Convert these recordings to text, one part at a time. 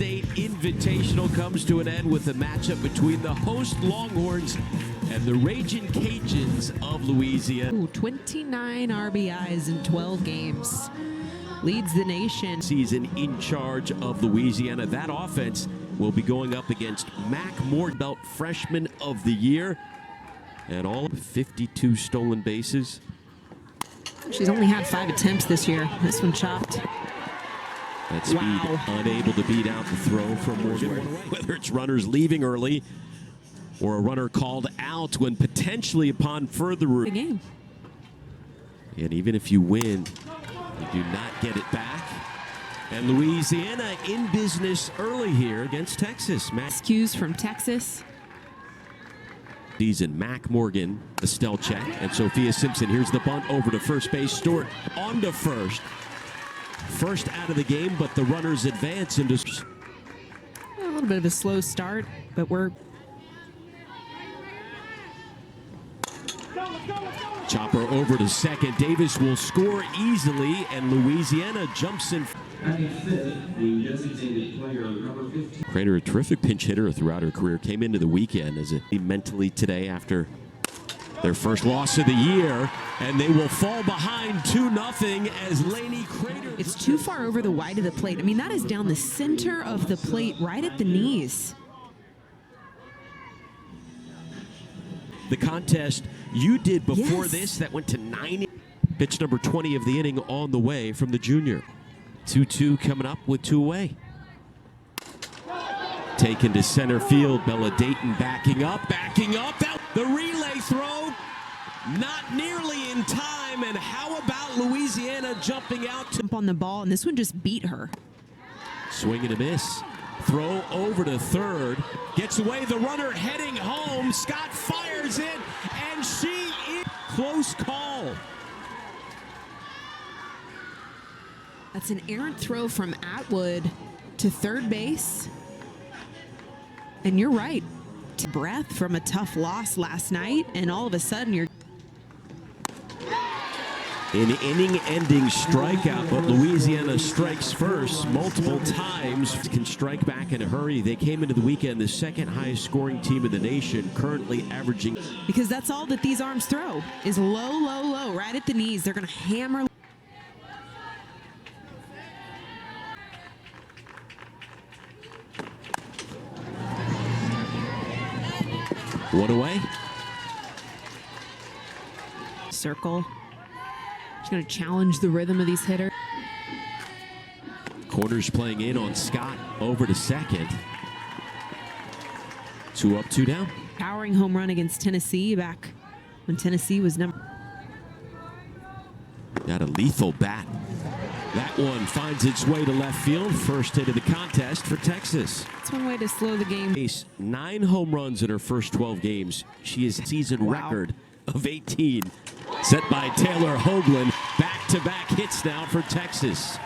State Invitational comes to an end with a matchup between the host Longhorns and the Ragin' Cajuns of Louisiana. 29 RBIs in 12 games. Leads the nation. Season in charge of Louisiana. That offense will be going up against Mac Moore, Freshman of the Year. And all 52 stolen bases. She's only had 5 attempts this year. This one chopped. That speed, unable to beat out the throw from Morgan. Whether it's runners leaving early or a runner called out when potentially upon further the game. And even if you win, you do not get it back. And Louisiana in business early here against Texas. Cues from Texas. Season Mac Morgan, Estelle check, and Sophia Simpson. Here's the bunt over to first base. Stewart on to first. First out of the game, but the runners advance into a little bit of a slow start, but we're chopper over to second. Davis will score easily, and Louisiana jumps in. Crater, a terrific pinch hitter throughout her career, came into the weekend as a mentally today after their first loss of the year, and they will fall behind 2-0 as Laney Crater. It's too far over the wide of the plate. I mean, that is down the center of the plate, right at the knees. The contest you did before Yes. this that went to 9. Pitch number 20 of the inning on the way from the junior. 2-2 coming up with 2 away. Taken to center field. Bella Dayton backing up. The relay throw, not nearly in time. And how about Louisiana jumping out to On the ball, and this one just beat her. Swing and a miss. Throw over to third. Gets away. The runner heading home. Scott fires it, and she is close call. That's an errant throw from Atwood to third base. And you're right. Breath from a tough loss last night, and all of a sudden you're An inning-ending strikeout, but Louisiana strikes first multiple times. Can strike back in a hurry. They came into the weekend the second highest scoring team in the nation, currently averaging. because that's all that these arms throw is low, right at the knees. They're going to hammer. One away. Circle. She's going to challenge the rhythm of these hitters. Corners playing in on Scott over to second. 2 up, 2 down. Powering home run against Tennessee back when Tennessee was number. Got a lethal bat. That one finds its way to left field. First hit of the contest for Texas. That's one way to slow the game. 9 home runs in her first 12 games. She is season record of 18. Set by Taylor Hoagland. Back-to-back hits now for Texas.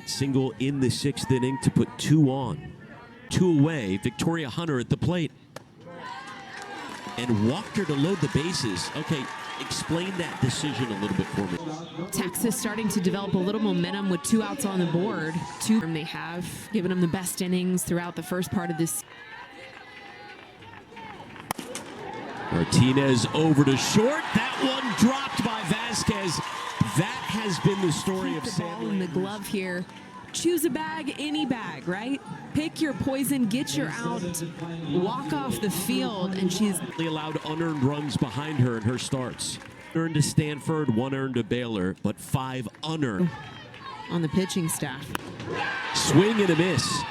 Single in the 6th inning to put 2 on. 2 away. Victoria Hunter at the plate. And walked her to load the bases. Okay, explain that decision a little bit for me. Texas starting to develop a little momentum with 2 outs on the board. 2 they have given them the best innings throughout the first part of this. Martinez over to short. That one dropped by Vasquez. That has been the story of the ball Sam. in the glove here. Choose a bag, any bag, right? Pick your poison, get your out, walk off the field, and she's allowed unearned runs behind her in her starts. Earned to Stanford, 1 earned to Baylor, but 5 unearned. on the pitching staff. Swing and a miss.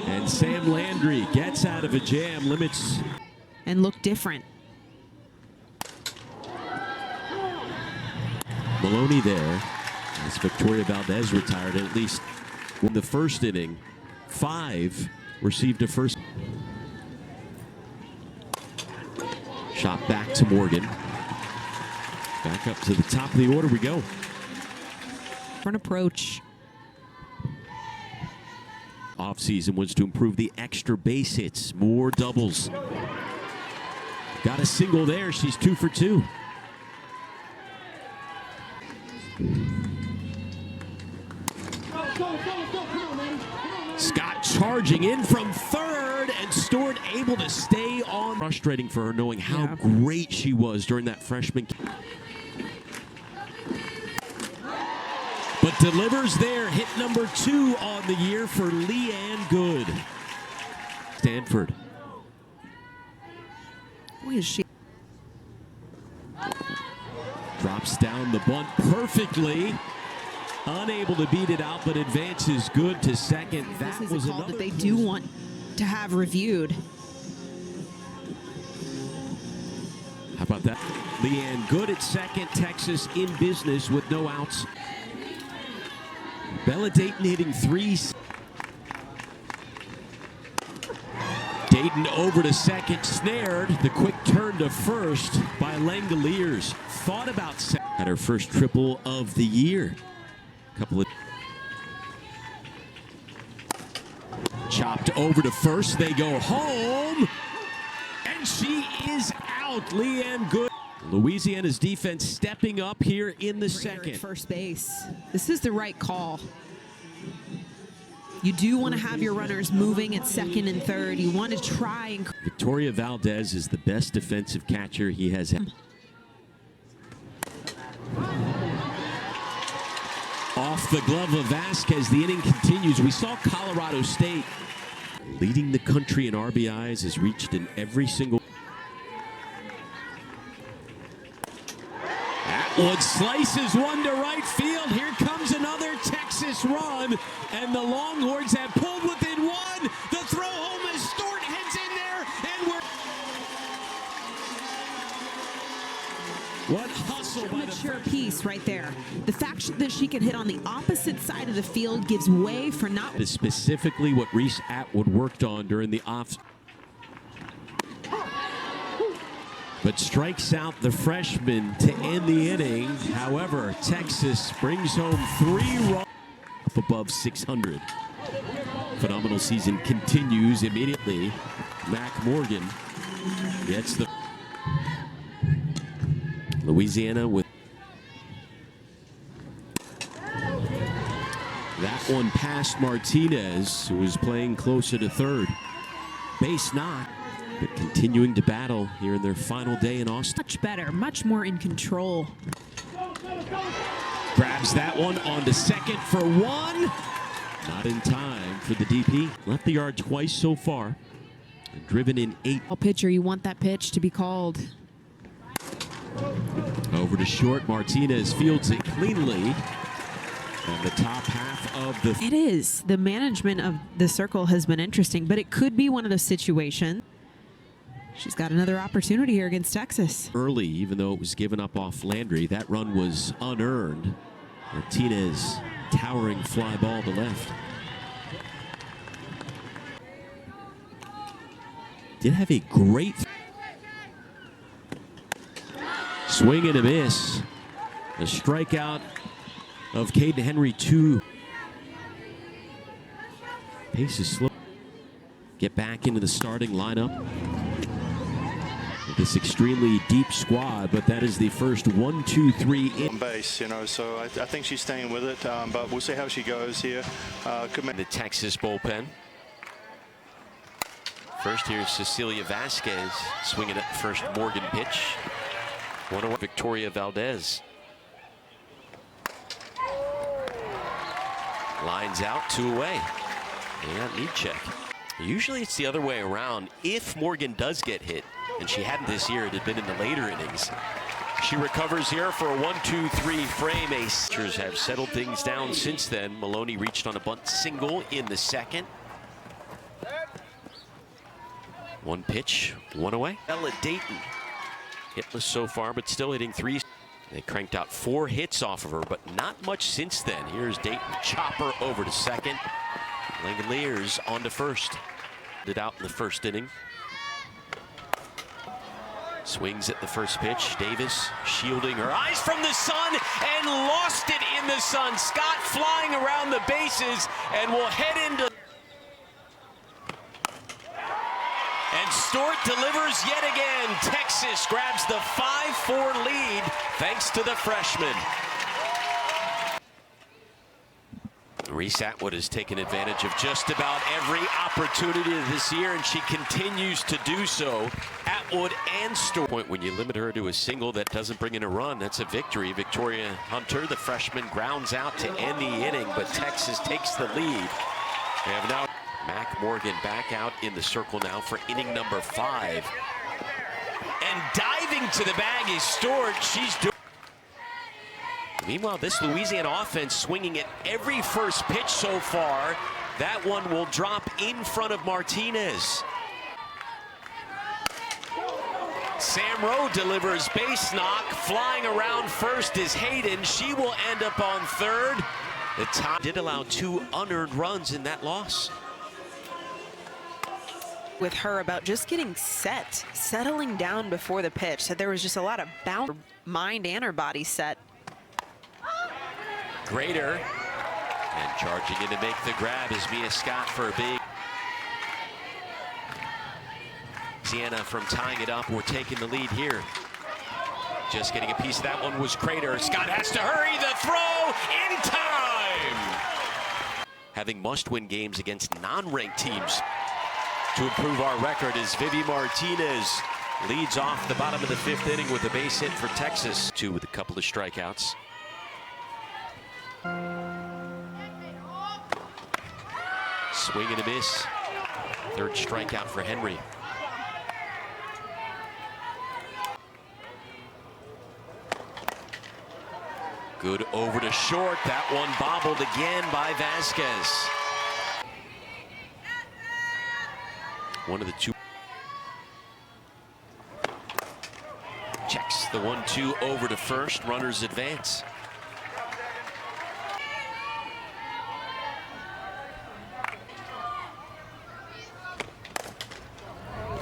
And Sam Landry gets out of a jam, limits. And look different. Maloney there. As Victoria Valdez retired, at least in the first inning, 5 received a first. Shot back to Morgan. Back up to the top of the order we go. Front approach. Offseason was to improve the extra base hits, more doubles. Got a single there. She's 2 for 2. Scott charging in from third, and Stewart able to stay on. Frustrating for her knowing how great she was during that freshman. But delivers there, hit number 2 on the year for Leanne Good. Stanford. Boy, is she. Drops down the bunt perfectly. Unable to beat it out, but advances Good to second. That This is was a call another that they do want to have reviewed. How about that? Leanne Good at second. Texas in business with no outs. Bella Dayton hitting 3. Dayton over to second, snared. The quick turn to first by Langoliers. Thought about at her first triple of the year. Couple of chopped over to first. They go home, and she is out. Leanne Good. Louisiana's defense stepping up here in the second. First base. This is the right call. You do want to have your runners moving at second and third. You want to try and... Victoria Valdez is the best defensive catcher he has had. Off the glove of Vasquez, the inning continues. We saw Colorado State leading the country in RBIs, has reached in every single... Atwood slices one to right field. Here comes another Texas run, and the Longhorns have pulled within one. The throw home as Stewart heads in there, and we're... What hustle by the... Mature piece right there. The fact that she can hit on the opposite side of the field gives way for not... Is specifically what Reese Atwood worked on during the off... But strikes out the freshman to end the inning. However, Texas brings home 3 runs up above 600. Phenomenal season continues immediately. Mac Morgan gets the... Louisiana with... That one past Martinez, who was playing closer to third. Base knock. But continuing to battle here in their final day in Austin. Much better, much more in control. Grabs that one onto second for 1. Not in time for the DP. Left the yard twice so far. And driven in 8. Pitcher, you want that pitch to be called. Over to short. Martinez fields it cleanly. And the top half of the... It is. The management of the circle has been interesting, but it could be one of those situations. She's got another opportunity here against Texas. Early, even though it was given up off Landry, that run was unearned. Martinez, towering fly ball to left. Did have a great swing and a miss. A strikeout of Caden Henry, 2. Pace is slow. Get back into the starting lineup. This extremely deep squad, but that is the first 1, 2, 3 in on base, you know, so I think she's staying with it, but we'll see how she goes here. The Texas bullpen. First here's Cecilia Vasquez swinging at the first Morgan pitch. 1-0 Victoria Valdez. Lines out, 2 away. And need check. Usually it's the other way around. If Morgan does get hit, and she hadn't this year, it had been in the later innings. She recovers here for a 1-2-3 frame. Pitchers have settled things down since then. Maloney reached on a bunt single in the second. 1 pitch, 1 away. Bella Dayton, hitless so far, but still hitting 3. They cranked out 4 hits off of her, but not much since then. Here's Dayton, chopper over to second. Langoliers on to first. Did out in the first inning. Swings at the first pitch. Davis shielding her eyes from the sun and lost it in the sun. Scott flying around the bases and will head into... And Stewart delivers yet again. Texas grabs the 5-4 lead thanks to the freshman. Reese Atwood has taken advantage of just about every opportunity this year, and she continues to do so. Atwood and Stewart. When you limit her to a single that doesn't bring in a run, that's a victory. Victoria Hunter, the freshman, grounds out to end the inning, but Texas takes the lead. They have now Mac Morgan back out in the circle now for inning number 5. And diving to the bag is Stewart. She's doing. Meanwhile, this Louisiana offense swinging at every first pitch so far. That one will drop in front of Martinez. Sam Rowe delivers base knock. Flying around first is Hayden. She will end up on third. The top did allow 2 unearned runs in that loss. With her about just getting set, settling down before the pitch. So there was just a lot of bounce, her mind and her body set. Grader, and charging in to make the grab is Mia Scott for a big. Louisiana from tying it up. We're taking the lead here. Just getting a piece of that one was Grader. Scott has to hurry the throw in time. Having must-win games against non-ranked teams to improve our record as Vivi Martinez leads off the bottom of the 5th inning with a base hit for Texas. 2 with a couple of strikeouts. Swing and a miss. 3rd strikeout for Henry. Good over to short. That one bobbled again by Vasquez. One of the 2. Checks the 1-2 over to first. Runners advance.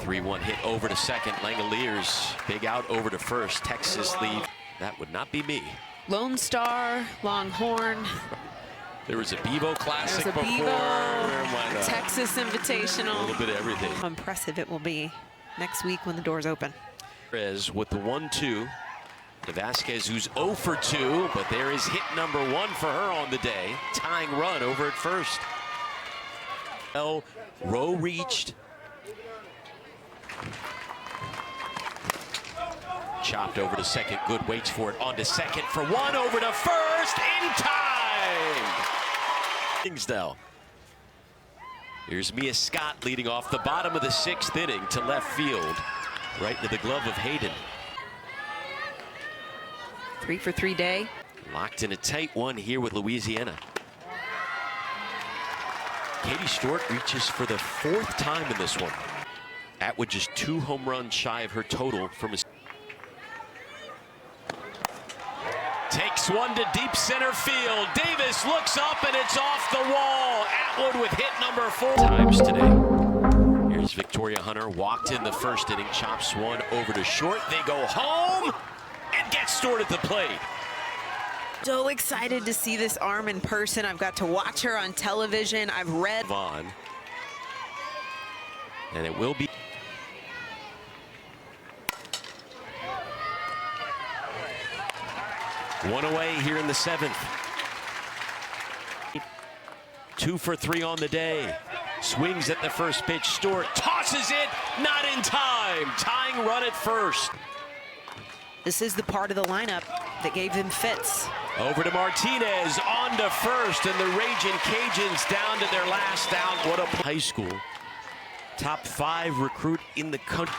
3-1 hit over to second. Langoliers big out over to first. Texas lead. That would not be me. Lone Star, Longhorn. There was a Bevo Classic before. Bevo, Texas Invitational. A little bit of everything. How impressive it will be next week when the doors open. With the 1-2. To Vasquez, who's 0 for 2, but there is hit number 1 for her on the day. Tying run over at first. Well, Rowe reached. Chopped over to second. Good waits for it. On to second for 1. Over to first. In time. Kingsdale. Here's Mia Scott leading off the bottom of the 6th inning to left field. Right into the glove of Hayden. 3 for 3 day. Locked in a tight one here with Louisiana. Katie Stewart reaches for the 4th time in this one. Atwood just 2 home runs shy of her total from his. Takes one to deep center field. Davis looks up and it's off the wall. Atwood with hit number 4 times today. Here's Victoria Hunter, walked in the 1st inning, chops one over to short. They go home and get Stewart at the plate. So excited to see this arm in person. I've got to watch her on television. I've read Vaughn. And it will be. One away here in the 7th. 2 for 3 on the day. Swings at the first pitch. Stewart tosses it, not in time. Tying run at first. This is the part of the lineup that gave them fits. Over to Martinez, on to first, and the Raging Cajuns down to their last out. What a high school. Top 5 recruit in the country.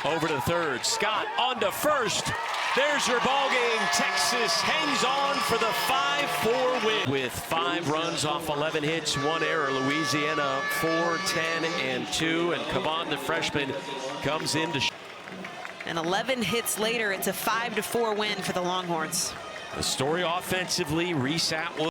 Over to third. Scott on to first. There's your ball game. Texas hangs on for the 5-4 win. With 5 runs off 11 hits, 1 error. Louisiana 4-10-2. And Caban, the freshman, comes in to. And 11 hits later, it's a 5-4 win for the Longhorns. The story offensively, Reese Atwood.